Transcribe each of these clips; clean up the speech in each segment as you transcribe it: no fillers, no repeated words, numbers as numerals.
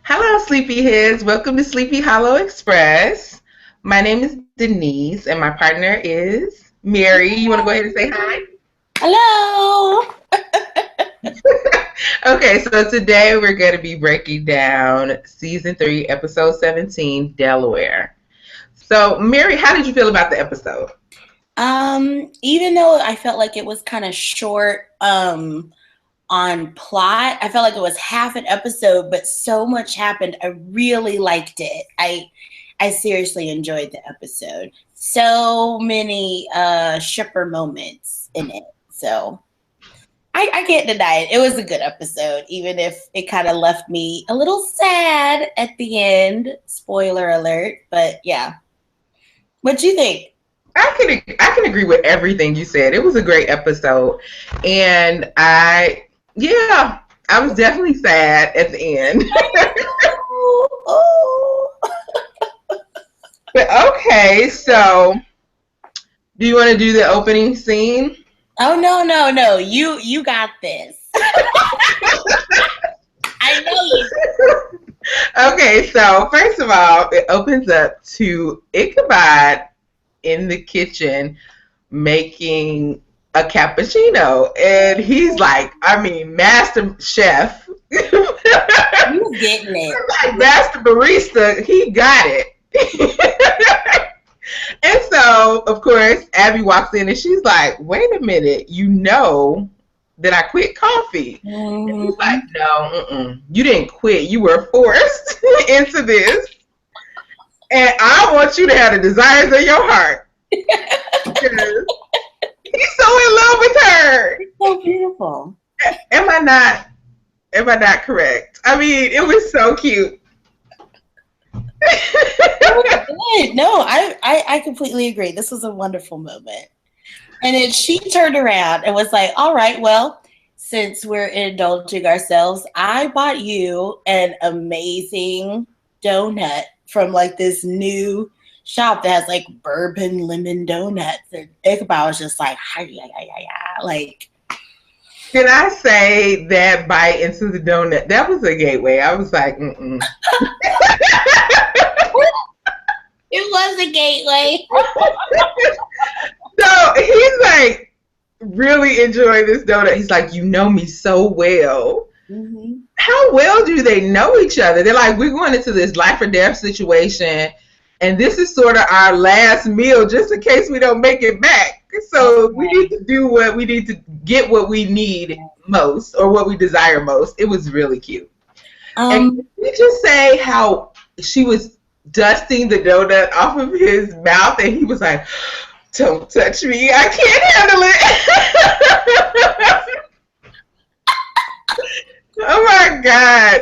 Hello, Sleepyheads. Welcome to Sleepy Hollow Express. My name is Denise, and my partner is Mary. You want to go ahead and say hi? Hello. Okay, so today we're going to be breaking down Season 3, Episode 17, Delaware. So, Mary, how did you feel about the episode? Even though I felt like it was kind of short on plot, I felt like it was half an episode, but so much happened. I really liked it. I seriously enjoyed the episode. So many shipper moments in it. So I can't deny it. It was a good episode, even if it kind of left me a little sad at the end. Spoiler alert. But yeah. What'd you think? I can agree with everything you said. It was a great episode, and I was definitely sad at the end. Oh. But okay, so do you want to do the opening scene? Oh no. You got this. I know you. Okay, so first of all, it opens up to Ichabod in the kitchen making a cappuccino, and he's like, master chef. You getting it. Like master barista, he got it. And so, of course, Abby walks in and she's like, wait a minute, you know that I quit coffee. And he's like, no, you didn't quit. You were forced into this. And I want you to have the desires of your heart. Because he's so in love with her. It's so beautiful. Am I not correct? I mean, it was so cute. No, I completely agree. This was a wonderful moment. And then she turned around and was like, all right, well, since we're indulging ourselves, I bought you an amazing donut from like this new shop that has like bourbon lemon donuts. And Ichabod was just like, like. Can I say that bite into the donut? That was a gateway. I was like, It was a gateway. So he's like really enjoying this donut. He's like, you know me so well. Mm-hmm. How well do they know each other? They're like, we're going into this life or death situation, and this is sort of our last meal just in case we don't make it back. So we need to do what we need to get what we need most or what we desire most. It was really cute. And can we just say how she was dusting the donut off of his mouth, and he was like, don't touch me, I can't handle it. Oh my God.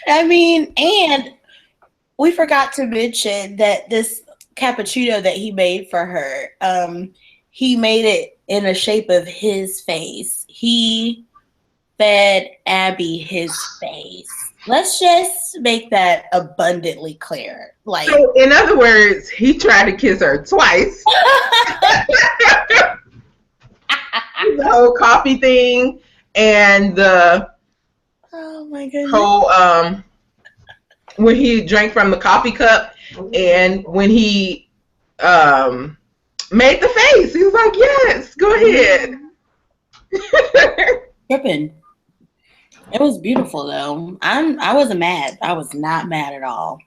I mean, and we forgot to mention that this cappuccino that he made for her, he made it in the shape of his face. He fed Abby his face. Let's just make that abundantly clear. Like, so in other words, he tried to kiss her twice. The whole coffee thing and the oh my goodness, whole when he drank from the coffee cup and when he made the face, he was like, yes, go ahead. Tripping. It was beautiful though. I wasn't mad. I was not mad at all.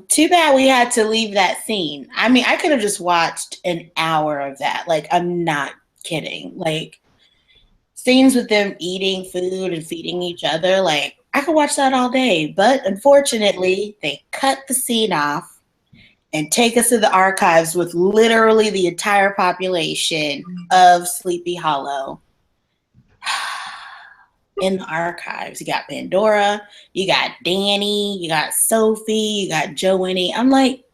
Too bad we had to leave that scene. I mean, I could have just watched an hour of that. Like, I'm not kidding. Like, scenes with them eating food and feeding each other, like, I could watch that all day. But unfortunately, they cut the scene off and take us to the archives with literally the entire population of Sleepy Hollow in the archives. You got Pandora, you got Danny, you got Sophie, you got Jo+Jenny. I'm like,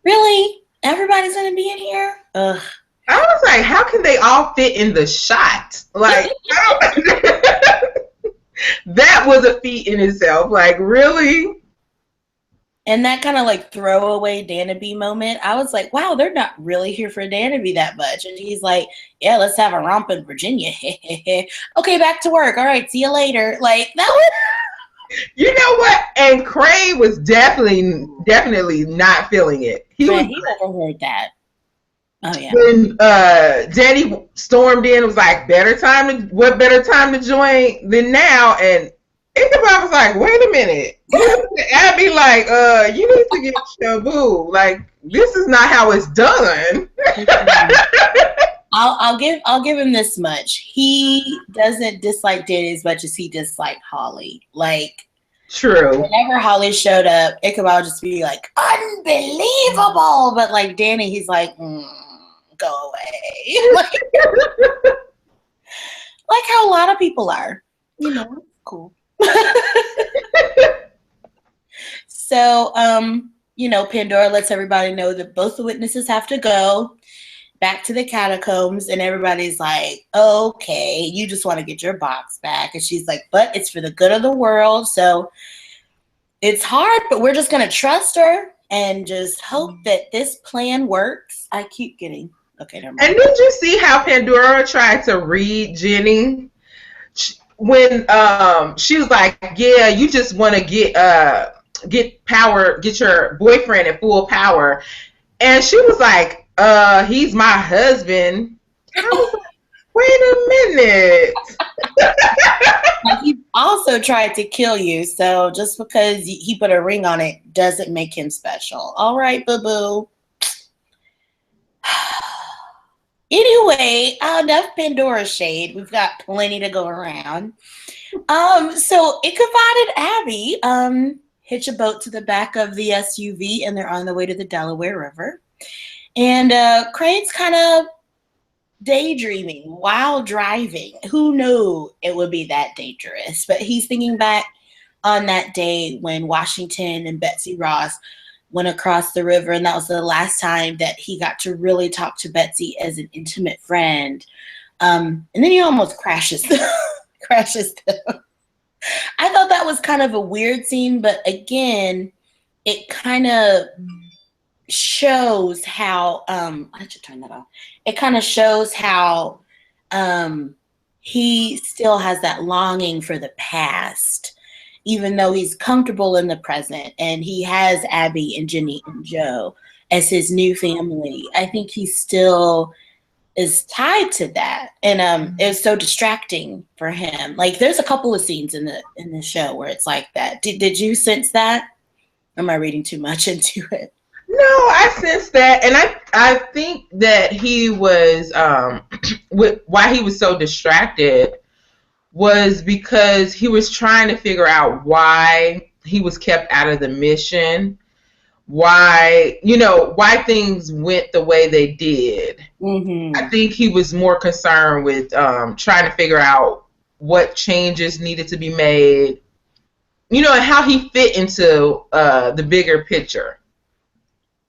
really? Everybody's gonna be in here? Ugh. I was like, how can they all fit in the shot? Like, that was a feat in itself. Like, really? And that kind of like throwaway Dannaby moment, I was like, wow, they're not really here for Dannaby that much. And he's like, yeah, let's have a romp in Virginia. Okay, back to work. All right, see you later. Like, that was... You know what? And Cray was definitely not feeling it. He never heard that. Oh yeah. When Jenny stormed in, was like, what better time to join than now? And Ichabod was like, wait a minute. Abby, like, you need to get your boo. Like, this is not how it's done. I'll give him this much. He doesn't dislike Danny as much as he disliked Holly. Like, true. Whenever Holly showed up, Ichabod would just be like, unbelievable. But like Danny, he's like, go away. Like how a lot of people are. You know, cool. So, you know, Pandora lets everybody know that both the witnesses have to go back to the catacombs, and everybody's like, okay, you just want to get your box back. And she's like, but it's for the good of the world. So it's hard, but we're just going to trust her and just hope that this plan works. I keep getting, okay, never mind. And did you see how Pandora tried to read Jenny? When she was like, yeah, you just want to get power, get your boyfriend in full power. And she was like, he's my husband. I was like, wait a minute. He also tried to kill you, so just because he put a ring on it doesn't make him special. All right, boo-boo. Anyway, enough Pandora shade. We've got plenty to go around. So Ichabod and Abby hitch a boat to the back of the SUV, and they're on the way to the Delaware River. And Crane's kind of daydreaming while driving. Who knew it would be that dangerous? But he's thinking back on that day when Washington and Betsy Ross went across the river, and that was the last time that he got to really talk to Betsy as an intimate friend. And then he almost crashes crashes them. I thought that was kind of a weird scene, but again, it kind of shows how I should turn that off. It kind of shows how he still has that longing for the past, even though he's comfortable in the present and he has Abby and Jenny and Joe as his new family. I think he still is tied to that, and it's so distracting for him. Like, there's a couple of scenes in the show where it's like that. Did you sense that? Or am I reading too much into it? No, I sense that, and I think that he was why he was so distracted was because he was trying to figure out why he was kept out of the mission, why things went the way they did. Mm-hmm. I think he was more concerned with trying to figure out what changes needed to be made, and how he fit into the bigger picture.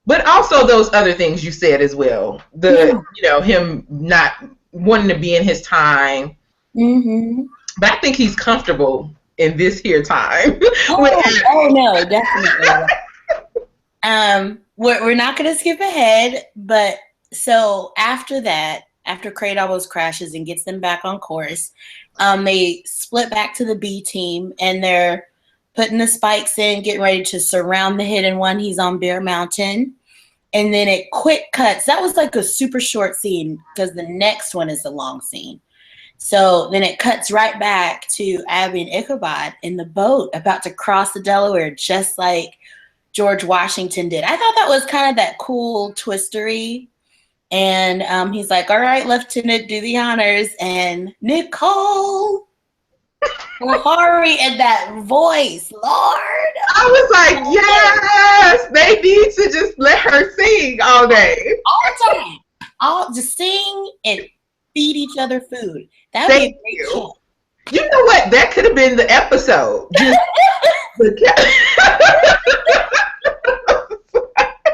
But also those other things you said as well. Him not wanting to be in his time. Mm-hmm. But I think he's comfortable in this here time. Oh no, definitely. We're not going to skip ahead, but so after that, after Crate almost crashes and gets them back on course, they split back to the B team, and they're putting the spikes in, getting ready to surround the hidden one. He's on Bear Mountain. And then it quick cuts. That was like a super short scene because the next one is the long scene. So then it cuts right back to Abby and Ichabod in the boat about to cross the Delaware, just like George Washington did. I thought that was kind of that cool twistery. And he's like, all right, Lieutenant, do the honors. And Nicole, Hari, and that voice, Lord. I was like, yes, they need to just let her sing all day. All the time. Just sing and feed each other food. That would be a great show. You know what? That could have been the episode.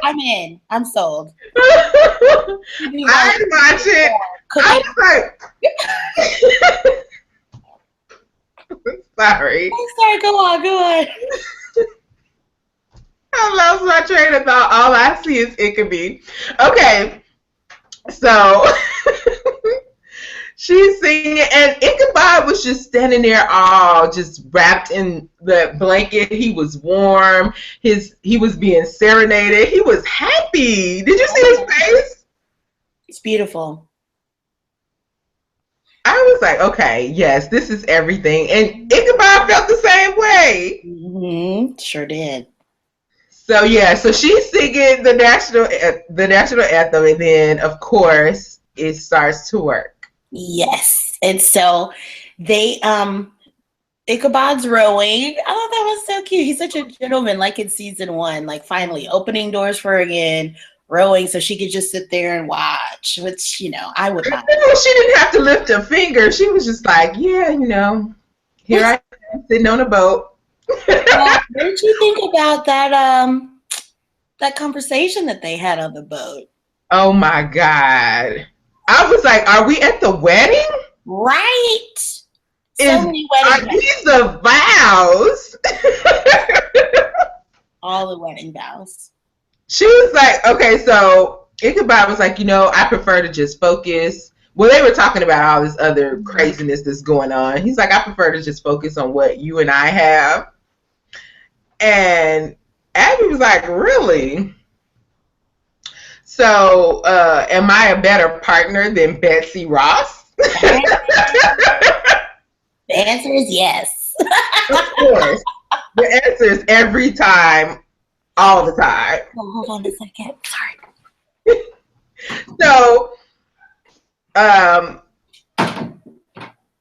I'm in. I'm sold. I'd watch it. I was like... Sorry. I'm sorry. Go on. I'm lost my train of thought. All I see is Ichabbie. Okay, so she's singing, and Ichabod was just standing there, all just wrapped in the blanket. He was warm. He was being serenaded. He was happy. Did you see his face? It's beautiful. I was like, okay, yes, this is everything. And Ichabod felt the same way. Mm-hmm. Sure did. So yeah, so she's singing the national anthem, and then of course it starts to work. Yes, and so they Ichabod's rowing. I thought that was so cute. He's such a gentleman, like in season 1, like finally opening doors for her again. Rowing so she could just sit there and watch, which, I would not. She didn't have to lift a finger. She was just like, yeah, here I am sitting on a boat. What did you think about that conversation that they had on the boat? Oh my God. I was like, are we at the wedding? Right. So many wedding vows. These the vows? All the wedding vows. She was like, okay, so Ichabod was like, I prefer to just focus. Well, they were talking about all this other craziness that's going on. He's like, I prefer to just focus on what you and I have. And Abby was like, really? So, am I a better partner than Betsy Ross? The answer is yes. Of course. The answer is every time. All the time. Oh, hold on a second. Sorry.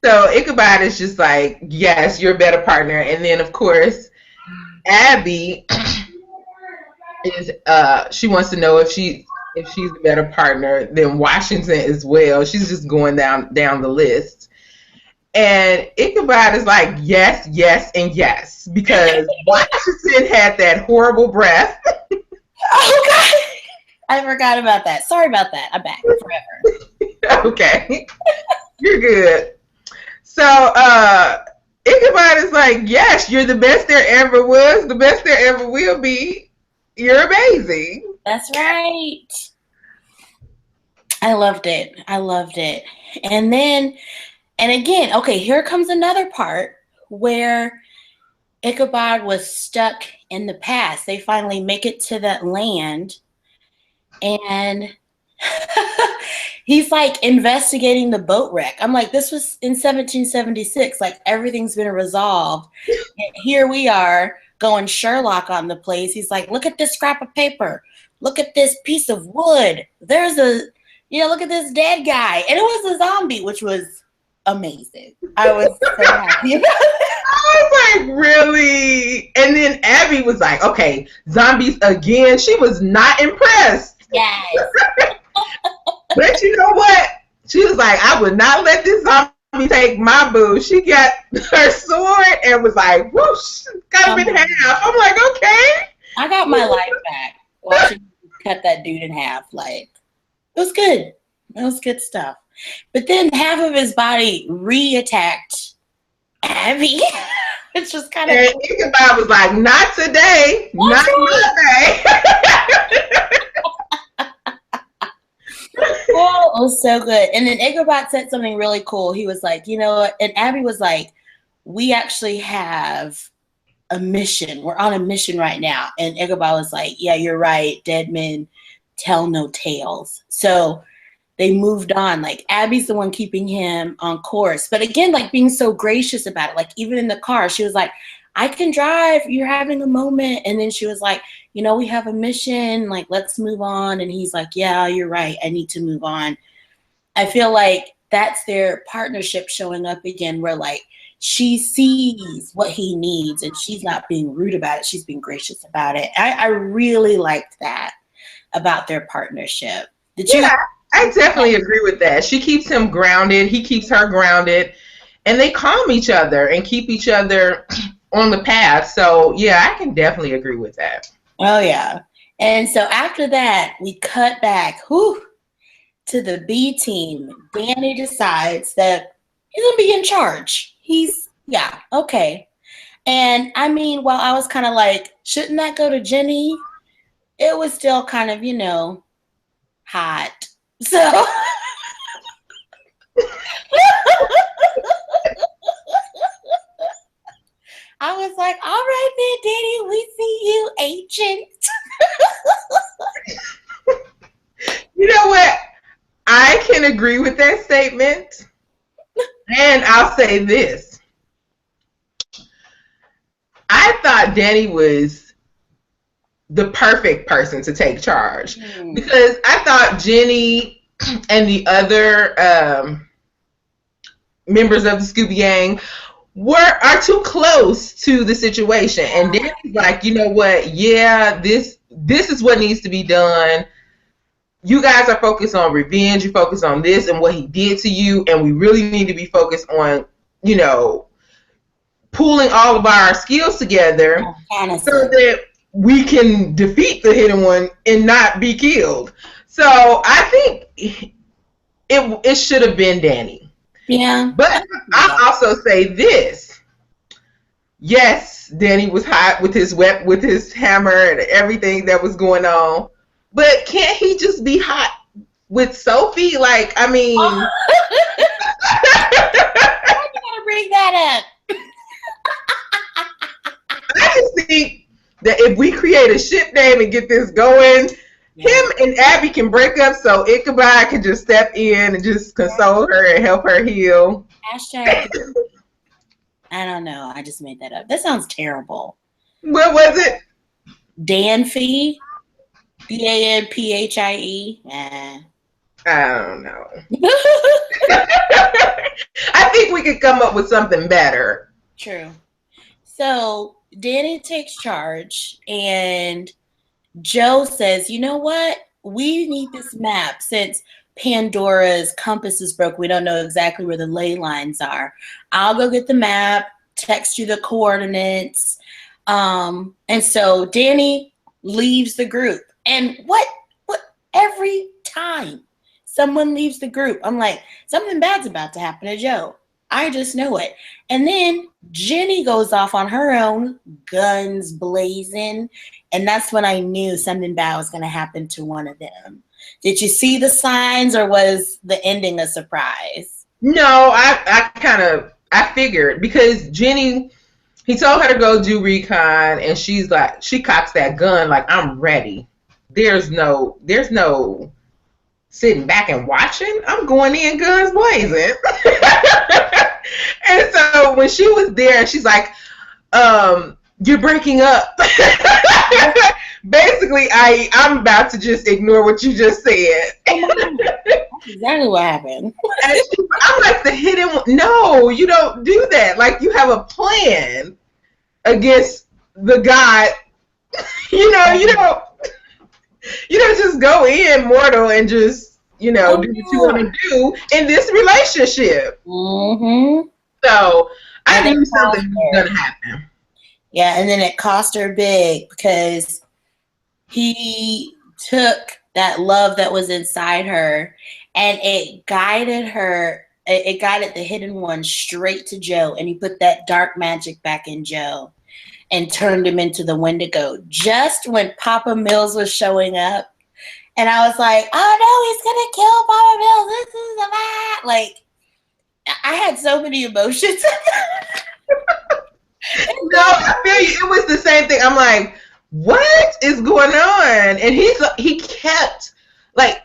So Ichabod is just like, yes, you're a better partner. And then of course, Abby is she wants to know if she's a better partner than Washington as well. She's just going down the list. And Ichabod is like, yes, yes, and yes, because Washington had that horrible breath. Oh, God. I forgot about that. Sorry about that. I'm back forever. Okay. You're good. So Ichabod is like, yes, you're the best there ever was, the best there ever will be. You're amazing. That's right. I loved it. And again, okay, here comes another part where Ichabod was stuck in the past. They finally make it to that land, and he's like investigating the boat wreck. I'm like, this was in 1776. Like, everything's been resolved. And here we are going Sherlock on the place. He's like, look at this scrap of paper. Look at this piece of wood. There's look at this dead guy. And it was a zombie, which was amazing. I was so happy about it. I was like, really? And then Abby was like, okay, zombies again. She was not impressed. Yes. But you know what? She was like, I would not let this zombie take my boo. She got her sword and was like, whoosh, cut him in half. I'm like, okay. I got my life back watching cut that dude in half. Like, it was good. It was good stuff. But then half of his body re-attacked Abby. It's just kind of. And Ichabod was like, not today. Not today. Oh, it was so good. And then Ichabod said something really cool. He was like, and Abby was like, we actually have a mission. We're on a mission right now. And Ichabod was like, yeah, you're right. Dead men tell no tales. So they moved on. Like, Abby's the one keeping him on course. But again, like, being so gracious about it. Like, even in the car, she was like, I can drive. You're having a moment. And then she was like, we have a mission. Like, let's move on. And he's like, yeah, you're right. I need to move on. I feel like that's their partnership showing up again, where, like, she sees what he needs and she's not being rude about it. She's being gracious about it. I really liked that about their partnership. Did you? Yeah. I definitely agree with that. She keeps him grounded. He keeps her grounded. And they calm each other and keep each other on the path. So, yeah, I can definitely agree with that. Oh, yeah. And so after that, we cut back to the B team. Danny decides that he's going to be in charge. Okay. And I mean, while I was kind of like, shouldn't that go to Jenny? It was still kind of, hot. So I was like, all right then, Danny, we see you, agent. You know what? I can agree with that statement. And I'll say this. I thought Danny was the perfect person to take charge because I thought Jenny and the other members of the Scooby Gang are too close to the situation. And Danny's like, you know what? Yeah, this is what needs to be done. You guys are focused on revenge. You focus on this and what he did to you. And we really need to be focused on, pooling all of our skills together so that we can defeat the hidden one and not be killed. So I think it should have been Danny. Yeah. But I also say this. Yes, Danny was hot with his hammer and everything that was going on. But can't he just be hot with Sophie? Like, I mean, why you gotta bring that up? I just think that if we create a ship name and get this going, him and Abby can break up so Ichabie can just step in and just console her and help her heal. Hashtag. I don't know. I just made that up. That sounds terrible. What was it? Danphie? Danphie? I don't know. I think we could come up with something better. True. So Danny takes charge and Joe says, you know what? We need this map since Pandora's compass is broke. We don't know exactly where the ley lines are. I'll go get the map, text you the coordinates. And so Danny leaves the group. And what every time someone leaves the group, I'm like, something bad's about to happen to Joe. I just know it. And then Jenny goes off on her own, guns blazing. And that's when I knew something bad was going to happen to one of them. Did you see the signs or was the ending a surprise? No, I figured because Jenny, he told her to go do recon and she's like, she cocks that gun like, I'm ready. There's no sitting back and watching. I'm going in guns blazing. And so when she was there, she's like, you're breaking up. Basically, I'm about to just ignore what you just said. That's exactly what happened. I'm like, the hidden one. No, you don't do that. Like, you have a plan against the guy. You don't just go in mortal and just, do what you want to do in this relationship. Mm-hmm. So I knew something was going to happen. Yeah, and then it cost her big because he took that love that was inside her and it guided her. It guided the hidden one straight to Joe, and he put that dark magic back in Joe and turned him into the Wendigo just when Papa Mills was showing up. And I was like, oh no, he's going to kill Papa Mills. This is a bad. Like, I had so many emotions. No, I feel you. It was the same thing. I'm like, what is going on? And he kept, like,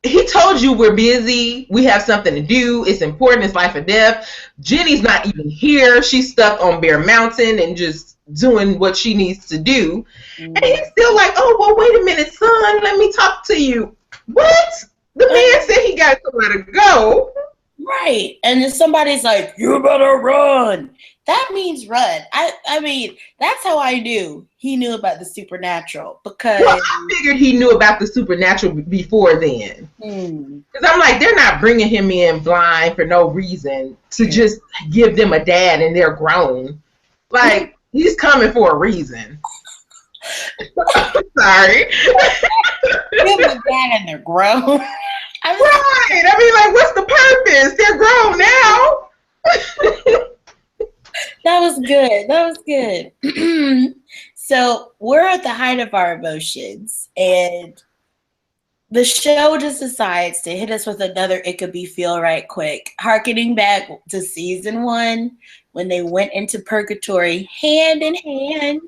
he told you we're busy. We have something to do. It's important. It's life or death. Jenny's not even here. She's stuck on Bear Mountain and just doing what she needs to do. And he's still like, oh, well, wait a minute, son. Let me talk to you. What? The man said he got somewhere to go. Right. And then somebody's like, you better run. That means run. I mean, that's how I knew he knew about the supernatural because I figured he knew about the supernatural before then. Because I'm like, they're not bringing him in blind for no reason to just give them a dad and they're grown. Like, he's coming for a reason. Sorry. Give them a dad and they're grown. Right. I mean, like, what's the purpose? They're grown now. That was good. That was good. So we're at the height of our emotions, and the show just decides to hit us with another Ichabbie feel right quick, harkening back to season 1 when they went into purgatory hand in hand.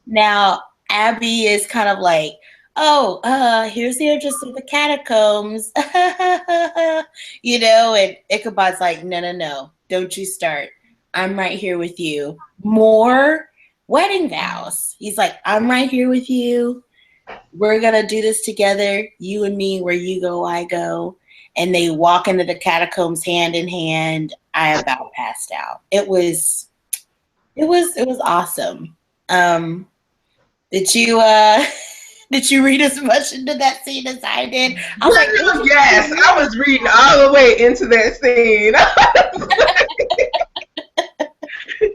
Now, Abby is kind of like, oh, here's the entrance of the catacombs. And Ichabod's like, no, don't you start. I'm right here with you. More wedding vows. He's like, I'm right here with you. We're going to do this together. You and me, where you go, I go. And they walk into the catacombs hand in hand. I about passed out. It was awesome. Did you read as much into that scene as I did? I was like, yes, I was reading all the way into that scene.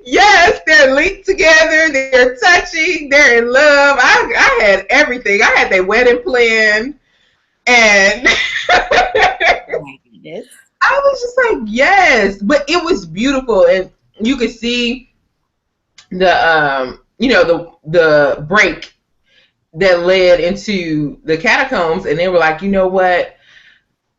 Yes, they're linked together, they're touching, they're in love. I had everything. I had their wedding plan, and I was just like, yes. But it was beautiful, and you could see the the break that led into the catacombs, and they were like, you know what?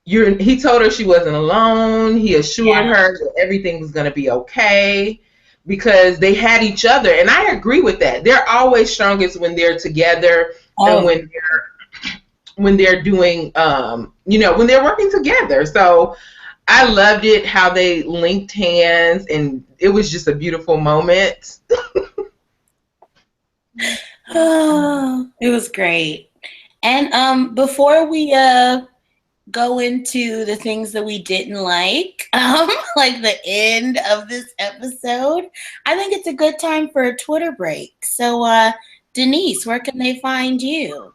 He told her she wasn't alone. He assured her that everything was going to be okay because they had each other. And I agree with that. They're always strongest when they're together and when they're doing, when they're working together. So I loved it how they linked hands, and it was just a beautiful moment. Oh, it was great. And before we go into the things that we didn't like the end of this episode, I think it's a good time for a Twitter break. So Denise, where can they find you?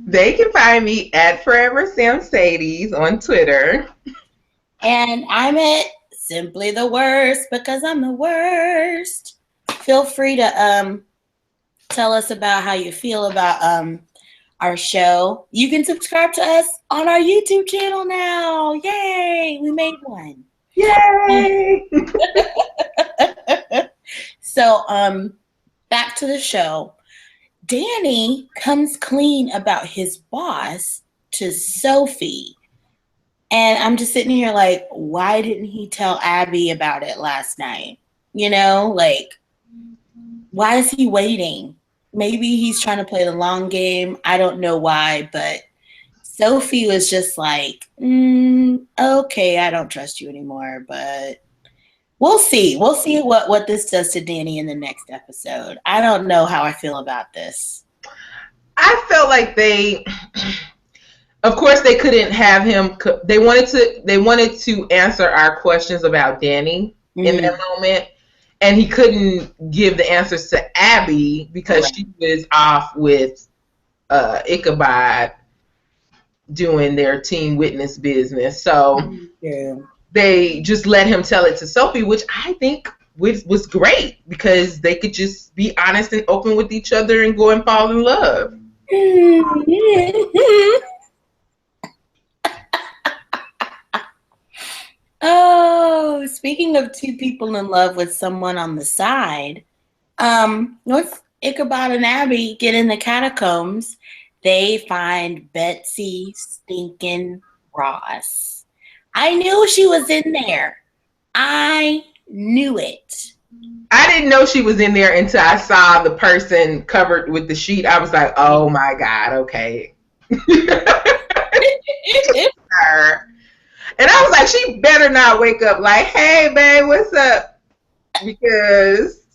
They can find me at Forever Sam Sadies on Twitter. And I'm at Simply the Worst because I'm the worst. Feel free to tell us about how you feel about our show. You can subscribe to us on our YouTube channel now. Yay! We made one. Yay! So back to the show. Danny comes clean about his boss to Sophie. And I'm just sitting here like, why didn't he tell Abby about it last night? Why is he waiting? Maybe he's trying to play the long game. I don't know why, but Sophie was just like, okay, I don't trust you anymore, but we'll see. We'll see what this does to Danny in the next episode. I don't know how I feel about this. I felt like of course they couldn't have him. They wanted to answer our questions about Danny in that moment. And he couldn't give the answers to Abby because she was off with Ichabod doing their team witness business. So they just let him tell it to Sophie, which I think was great because they could just be honest and open with each other and go and fall in love. Oh, speaking of two people in love with someone on the side, once Ichabod and Abby get in the catacombs, they find Betsy stinking Ross. I knew she was in there. I knew it. I didn't know she was in there until I saw the person covered with the sheet. I was like, oh my God, okay. Her. And I was like, she better not wake up like, hey, babe, what's up? Because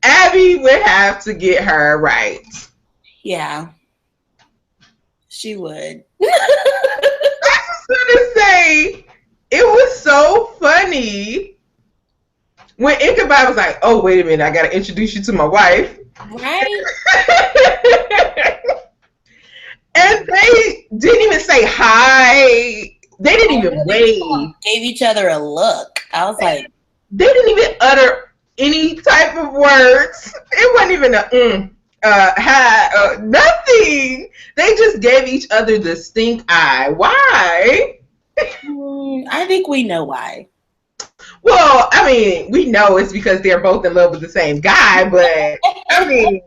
Abby would have to get her right. Yeah, she would. I was going to say, it was so funny when Ichabod was like, oh, wait a minute, I got to introduce you to my wife. Right? And they didn't even say hi. They didn't even wave. Gave each other a look. I was like, they didn't even utter any type of words. It wasn't even hi, nothing. They just gave each other the stink eye. Why? I think we know why. Well, I mean, we know it's because they're both in love with the same guy, but I mean,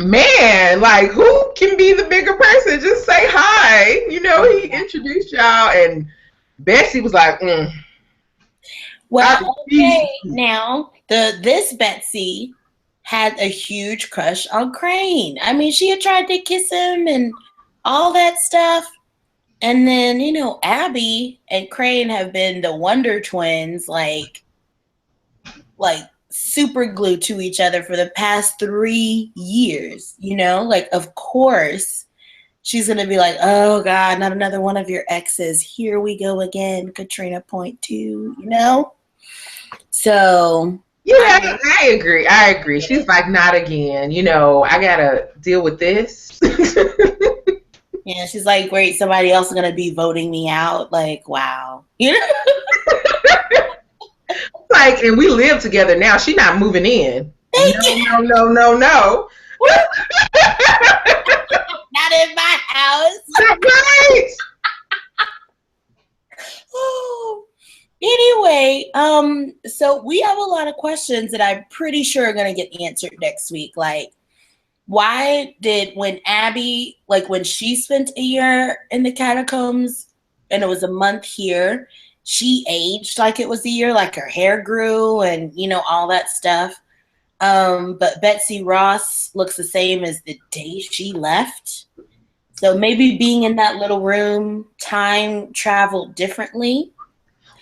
man, like, who can be the bigger person? Just say hi. You know, he introduced y'all, and Betsy was like, Well, okay, now this Betsy had a huge crush on Crane. I mean, she had tried to kiss him and all that stuff. And then, you know, Abby and Crane have been the Wonder Twins, like super glued to each other for the past 3 years, you know? Like, of course, she's going to be like, oh, God, not another one of your exes. Here we go again, Katrina point 2, you know? So... Yeah, I agree. I agree. She's like, not again. You know, I got to deal with this. Yeah, she's like, great, somebody else is going to be voting me out. Like, wow. You know? Like, and we live together now. She's not moving in. No. Not in my house. Right. Anyway, so we have a lot of questions that I'm pretty sure are going to get answered next week. Like, why did, when Abby, like when she spent a year in the catacombs and it was a month here, she aged like it was a year, like her hair grew and, you know, all that stuff. But Betsy Ross looks the same as the day she left. So maybe being in that little room, time traveled differently.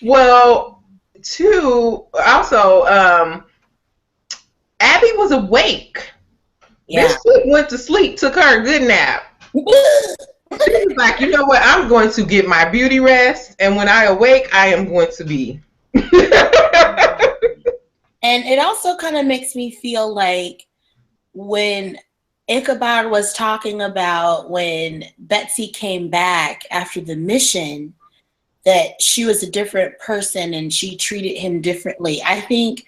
Well, too, also, Abby was awake. Yeah. This chick went to sleep, took her a good nap. She was like, you know what? I'm going to get my beauty rest, and when I awake, I am going to be. And it also kind of makes me feel like when Ichabod was talking about when Betsy came back after the mission, that she was a different person and she treated him differently. I think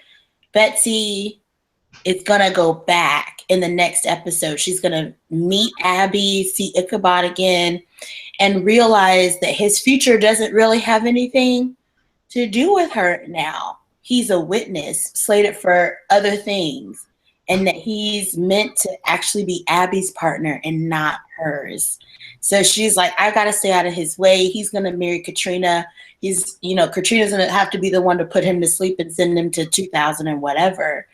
Betsy is going to go back in the next episode. She's going to meet Abby, see Ichabod again, and realize that his future doesn't really have anything to do with her now. He's a witness slated for other things, and that he's meant to actually be Abby's partner and not hers. So she's like, I got to stay out of his way. He's going to marry Katrina. He's, you know, Katrina's going to have to be the one to put him to sleep and send him to 2000 and whatever.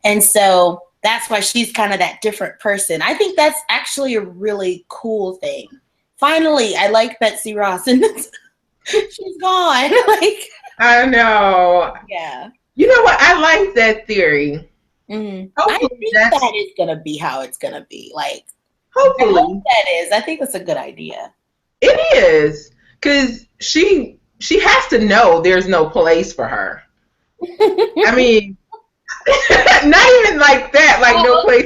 And so that's why she's kind of that different person. I think that's actually a really cool thing. Finally, I like Betsy Ross, and she's gone. Like, I know. Yeah. You know what? I like that theory. Mm-hmm. I think that is going to be how it's going to be. Like, hopefully. I hope that is. I think that's a good idea. It is. Because she has to know there's no place for her. I mean, not even like that. Like, no place.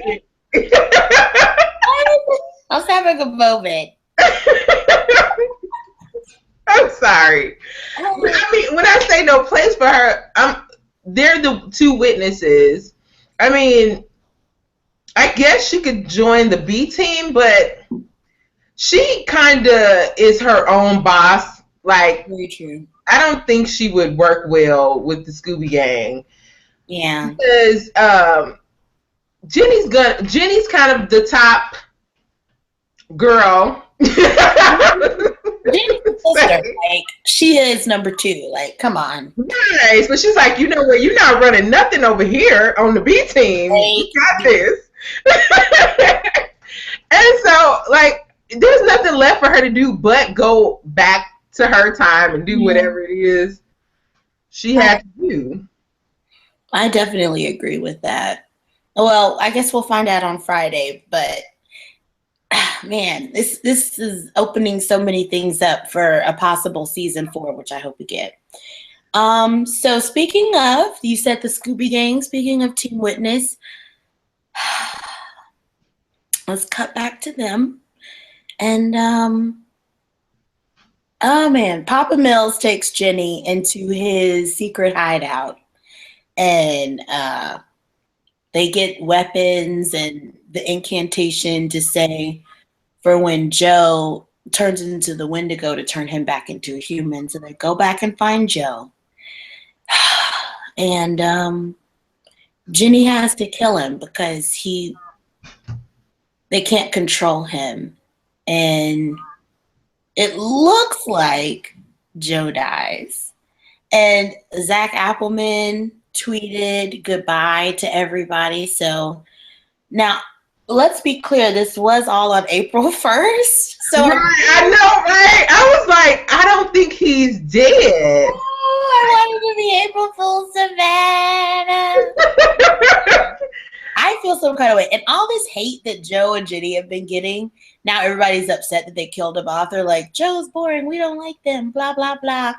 I was having a moment. I'm sorry. I mean, when I say no place for her, they're the two witnesses. I mean, I guess she could join the B team, but she kind of is her own boss. Like, very true. I don't think she would work well with the Scooby Gang. Yeah. Because Jenny's kind of the top girl. Jenny's sister, like, she is number 2. Like, come on. Nice. But she's like, you know what? You're not running nothing over here on the B team. You got this. And so, like, there's nothing left for her to do but go back to her time and do whatever it is she had to do. I definitely agree with that. Well, I guess we'll find out on Friday, but man, this is opening so many things up for a possible season 4, which I hope we get. So speaking of, you said the Scooby Gang, speaking of Team Witness, let's cut back to them. And oh man, Papa Mills takes Jenny into his secret hideout, and they get weapons and the incantation to say for when Joe turns into the Wendigo to turn him back into a human. So they go back and find Joe. And Jenny has to kill him because they can't control him. And it looks like Joe dies. And Zach Appleman tweeted goodbye to everybody. So now, let's be clear, this was all on April 1st. So right, I know, right? I was like, I don't think he's dead. Oh, I wanted to be April Fool's Savannah. I feel some kind of way. And all this hate that Joe and Jenny have been getting, now everybody's upset that they killed him off. They're like, Joe's boring. We don't like them, blah, blah, blah.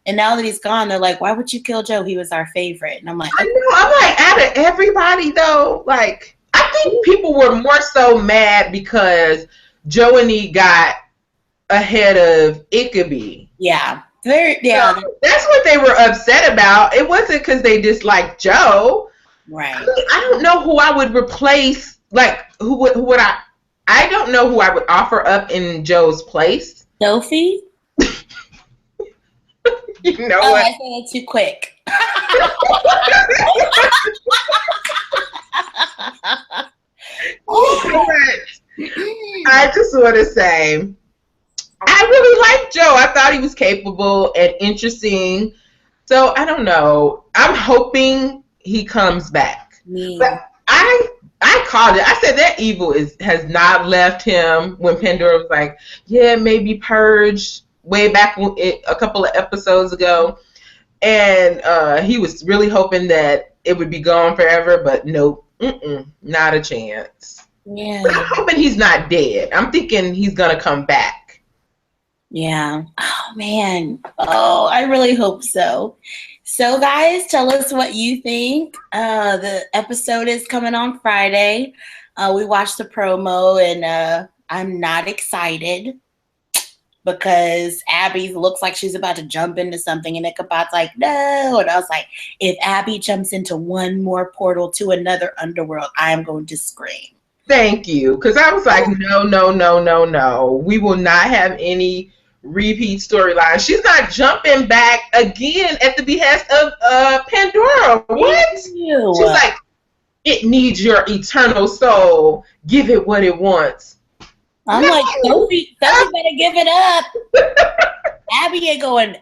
And now that he's gone, they're like, why would you kill Joe? He was our favorite. And I'm like, I know. I'm like, out of everybody, though, like, I think people were more so mad because Joanie got ahead of Ichabbie. Yeah. Yeah. So that's what they were upset about. It wasn't because they disliked Joe. Right. I don't know who I would replace. Like, who would I don't know who I would offer up in Joe's place. Sophie? You know what? I said it too quick. I just want to say, I really like Joe. I thought he was capable and interesting. So I don't know. I'm hoping he comes back. But I called it. I said that evil has not left him. When Pandora was like, yeah, maybe purged way back a couple of episodes ago. And he was really hoping that it would be gone forever, but nope, not a chance. Yeah. But I'm hoping he's not dead. I'm thinking he's going to come back. Yeah. Oh, man. Oh, I really hope so. So, guys, tell us what you think. The episode is coming on Friday. We watched the promo, and I'm not excited because Abby looks like she's about to jump into something, and Ichabod's like, no. And I was like, if Abby jumps into one more portal to another underworld, I am going to scream. Thank you. Because I was like, no. We will not have any repeat storyline. She's not jumping back again at the behest of Pandora. What? She's like, it needs your eternal soul. Give it what it wants. I'm like, Sophie better give it up. Abby ain't going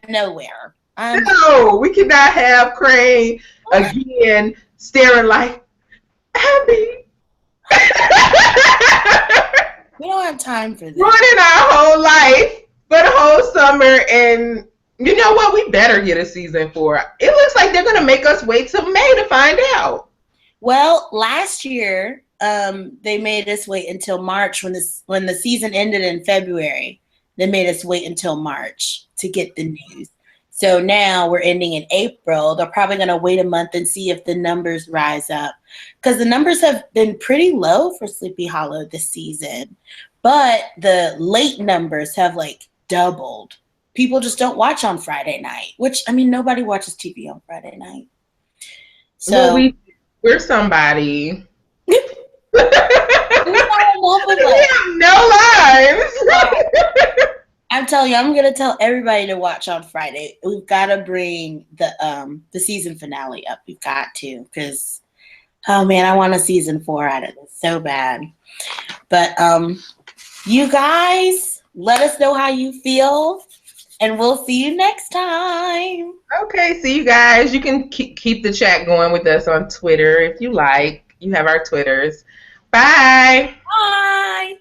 nowhere. No, we cannot have Crane again staring like, Abby. We don't have time for this. Running our whole life for the whole summer, and you know what? We better get a season 4. It looks like they're going to make us wait till May to find out. Well, last year, they made us wait until March when the season ended in February. They made us wait until March to get the news. So now we're ending in April. They're probably going to wait a month and see if the numbers rise up. Because the numbers have been pretty low for Sleepy Hollow this season. But the late numbers have like doubled. People just don't watch on Friday night. Which, I mean, nobody watches TV on Friday night. So well, we're somebody. We have no lives. I'm telling you, I'm gonna tell everybody to watch on Friday. We've got to bring the season finale up. We've got to, because oh man, I want a season 4 out of this so bad. But you guys, let us know how you feel, and we'll see you next time. Okay, see you guys. You can keep the chat going with us on Twitter if you like. You have our Twitters. Bye. Bye.